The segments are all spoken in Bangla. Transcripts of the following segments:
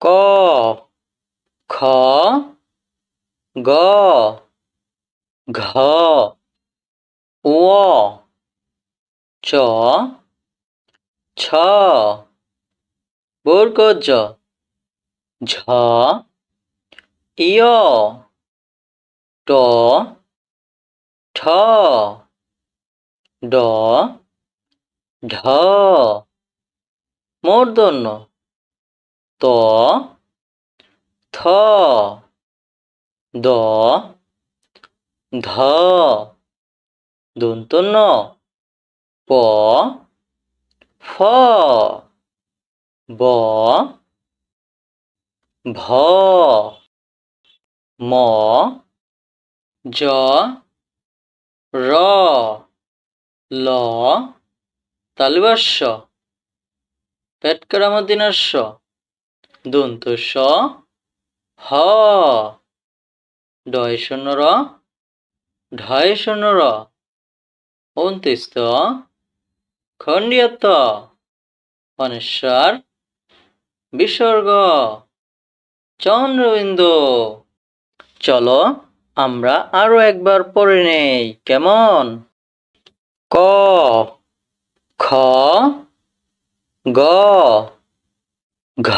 ক খ গ ঘ ও চ ছ বর্গজ ঝ ইয় ট ঠ ড ঢ মূর্ধন্য ত থ দ ধ দন্তন্য প ফ ব ভ ম জ র ল তালব্য পেটকারামদিনাস্য দন্তস্য হ ডয় শূন্য র ঢয় শূন্য র অন্ত্যস্ত খণ্ডিয়ত অনেশ্বর বিসর্গ চন্দ্রবিন্দু। চলো আমরা আরো একবার পড়ে নেই, কেমন? ক খ গ ঘ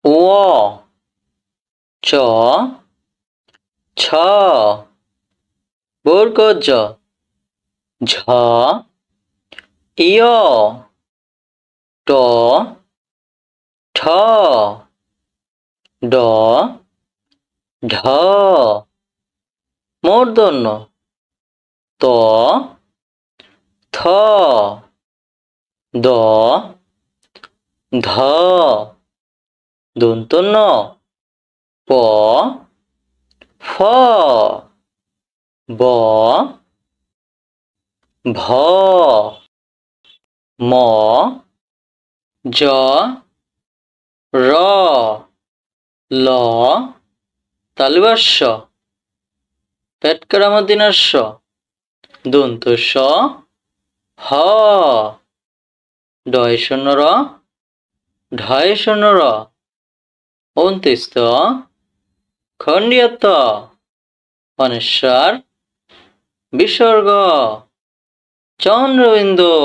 ও চ ছ বর্গজ ঝ ইয় ট ঠ ড ঢ মূর্ধন্য ত থ দ ধ দন্তন্য প ফ ব ভ ম জ র ল তালব্য পেটকারামদিনাস্য দন্তস্য হ ডয় শূন্য র ঢয় শূন্য র অন্ত্যস্ত খণ্ডিয়ত অনেশ্বর বিসর্গ চন্দ্রবিন্দু।